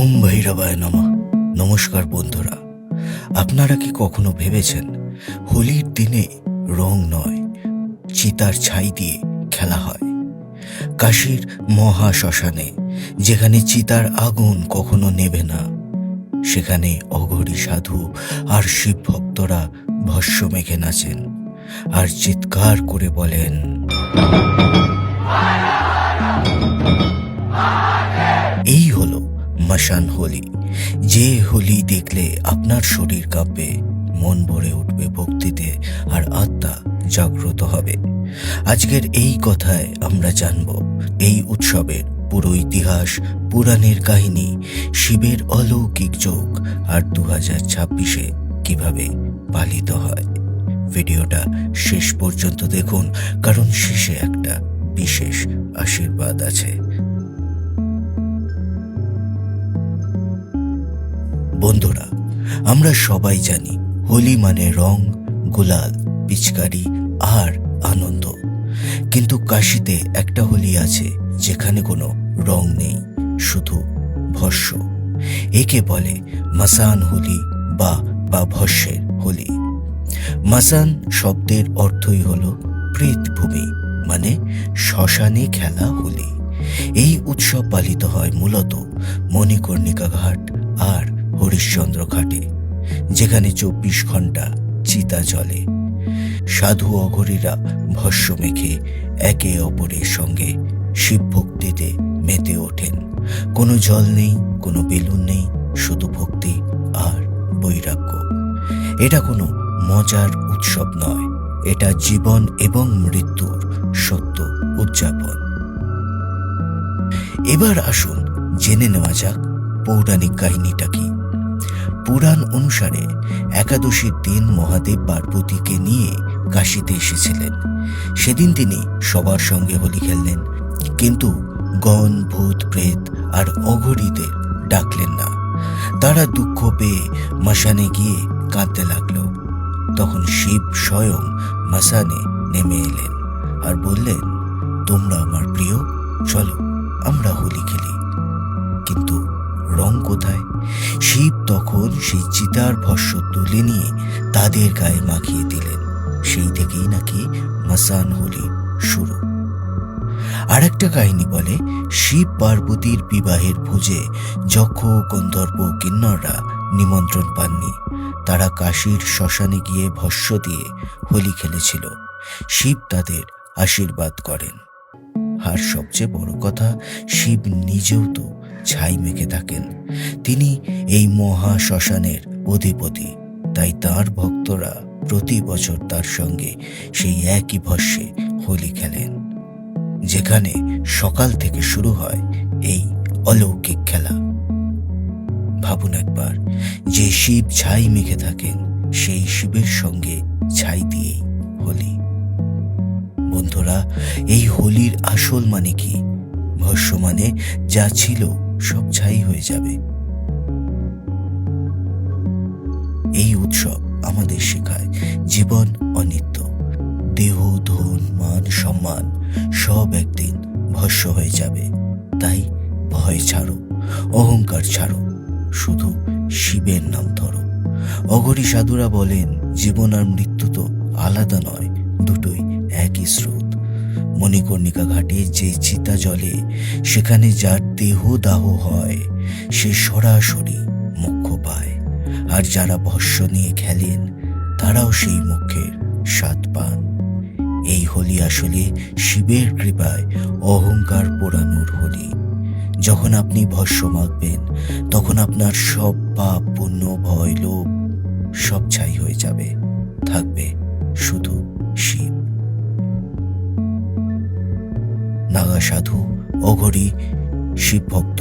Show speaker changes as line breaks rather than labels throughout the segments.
ওম ভৈরবায় নমঃ। নমস্কার বন্ধুরা, আপনারা কি কখনো ভেবেছেন হোলির দিনে রং নয়, চিতার ছাই দিয়ে খেলা হয়? কাশীর মহাশ্মশানে, যেখানে চিতার আগুন কখনো নেবে না, সেখানে অঘরী সাধু আর শিব ভক্তরা ভস্য মেখে নাচেন আর চিৎকার করে বলেন, এই হলো মশান হোলি। যে হোলি দেখলে আপনার শরীর কাঁপবে, মন ভরে উঠবে ভক্তিতে, আর আত্মা জাগ্রত হবে। আজকের এই কথায় আমরা জানব এই উৎসবের পুরো ইতিহাস, পুরাণের কাহিনী, শিবের অলৌকিক যোগ, আর 2026-এ কিভাবে পালিত হয়। ভিডিওটা শেষ পর্যন্ত দেখুন, কারণ শেষে একটা বিশেষ আশীর্বাদ আছে। বন্ধুরা, আমরা সবাই জানি হোলি মানে রং, গুলাল, পিচকারি আর আনন্দ। কিন্তু কাশীতে একটা হোলি আছে যেখানে কোনো রং নেই, শুধু ভস্য। একে বলে মশান হোলি বা ভস্যের হোলি। মশান শব্দের অর্থই হলো প্রেতভূমি, মানে শ্মশানে খেলা হোলি। এই উৎসব পালিত হয় মূলত মণিকর্ণিকা ঘাট আর হরিশ্চন্দ্র ঘাটে, যেখানে 24 ঘন্টা চিতা জ্বলে। সাধু অঘরীরা ভস্য মেখে একে অপরের সঙ্গে শিব ভক্তিতে মেতে ওঠেন। কোনো জল নেই, কোনো বেলুন নেই, শুধু ভক্তি আর বৈরাগ্য। এটা কোনো মজার উৎসব নয়, এটা জীবন এবং মৃত্যুর সত্য উদযাপন। এবার আসুন জেনে নেওয়া যাক পৌরাণিক কাহিনীটা কি। পুরাণ অনুসারে একাদশীর দিন মহাদেব পার্বতীকে নিয়ে কাশীতে এসেছিলেন। সেদিন তিনি সবার সঙ্গে হোলি খেললেন, কিন্তু গণ, ভূত, প্রেত আর অঘরীদের ডাকলেন না। তারা দুঃখ পেয়ে মশানে গিয়ে কাঁদতে লাগলো। তখন শিব স্বয়ং মশানে নেমে এলেন আর বললেন, তোমরা আমার প্রিয়, চলো আমরা হোলি খেলি। কিন্তু রং কোথায়? শিব তখন সেই চিতার ভস্য তুলে নিয়ে তাদের গায়ে মাখিয়ে দিলেন। সেই থেকেই নাকি মশান হোলি শুরু। আর একটা কাহিনী বলে, শিব পার্বতীর বিবাহের ভোজে যক্ষ, গন্ধর্ব, কিন্নররা নিমন্ত্রণ পাননি। তারা কাশীর শ্মশানে গিয়ে ভস্য দিয়ে হোলি খেলেছিল। শিব তাদের আশীর্বাদ করেন। আর সবচেয়ে বড় কথা, শিব নিজেও তো ছাই মেখে থাকেন। তিনি এই মহা শ্মশানের অধিপতি, তাই তার ভক্তরা প্রতি বছর তার সঙ্গে সেই একই ভস্যে হোলি খেলেন, যেখানে সকাল থেকে শুরু হয় এই অলৌকিক খেলা। ভাবুন একবার, যে শিব ছাই মেখে থাকেন, সেই শিবের সঙ্গে ছাই দিয়েই হোলি। বন্ধুরা, এই হোলির আসল মানে কি? ভস্য মানে যা ছিল সব ছাই হয়ে যাবে। এই উৎসব আমাদের শেখায় জীবন অনিত্য। দেহ, ধন, মান, সম্মান সব একদিন ভস্য হয়ে যাবে। তাই ভয় ছাড়ো, অহংকার ছাড়ো, শুধু শিবের নাম ধরো। অঘরী সাধুরা বলেন, জীবন আর মৃত্যু তো আলাদা নয়, দুটোই একই স্রোত। মণিকর্ণিকা ঘাটে যে চিতা জ্বলে, সেখানে যার দেহ দাহ হয়, সে সরাসরি মোক্ষ পায়। আর যারা ভস্য নিয়ে খেলেন, তারাও সেই মোক্ষের স্বাদ পান। এই হোলি আসলে শিবের কৃপায় অহংকার পোড়ানোর হোলি। যখন আপনি ভস্য মাখবেন, তখন আপনার সব পাপ, পুণ্য, ভয়, লোভ সব ছাই হয়ে যাবে। থাকবে শুধু শিব। নাগা সাধু, অঘরী, শিব ভক্ত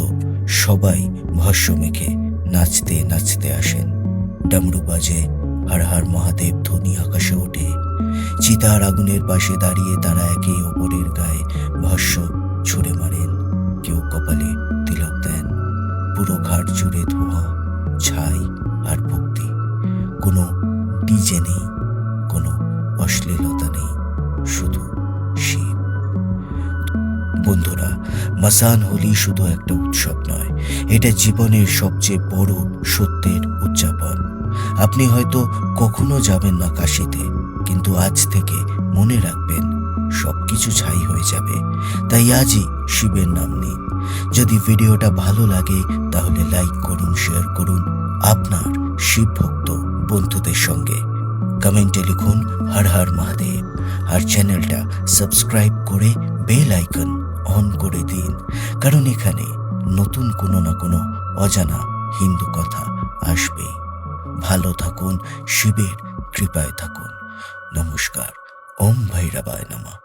সবাই ভস্য মেখে নাচতে নাচতে আসেন। ডামরু বাজে, হর হর মহাদেব ধ্বনি আকাশে ওঠে। চিতার আগুনের পাশে দাঁড়িয়ে তারা একে অপরের গায়ে ভস্য ছুঁড়ে মারেন। কেউ কপালে তিলক দেন। পুরো ঘাট জুড়ে ধোঁয়া, ছাই আর ভক্তি। কোনো ডিজে নেই, কোনো অশ্লীলতা নেই, শুধু শিব। বন্ধুরা, মাসান হোলি শুধু একটা উৎসব নয়, এটা জীবনের সবচেয়ে বড় সত্যের উদযাপন। আপনি হয়তো কখনো যাবেন না কাশীতে, কিন্তু আজ থেকে মনে রাখবেন সবকিছু ছাই হয়ে যাবে। তাই আজই শিবের নাম নিন। যদি ভিডিওটা ভালো লাগে তাহলে লাইক করুন, শেয়ার করুন আপনার শিব ভক্ত বন্ধুদের সঙ্গে। কমেন্টে লিখুন হর হর মহাদেব, আর চ্যানেলটা সাবস্ক্রাইব করে বেল আইকন অন করে দিন, কারণ এখানে নতুন কোনো না কোনো অজানা হিন্দু কথা আসবে। ভালো থাকুন, শিবের কৃপায় থাকুন। নমস্কার। ওম ভৈরবায় নমঃ।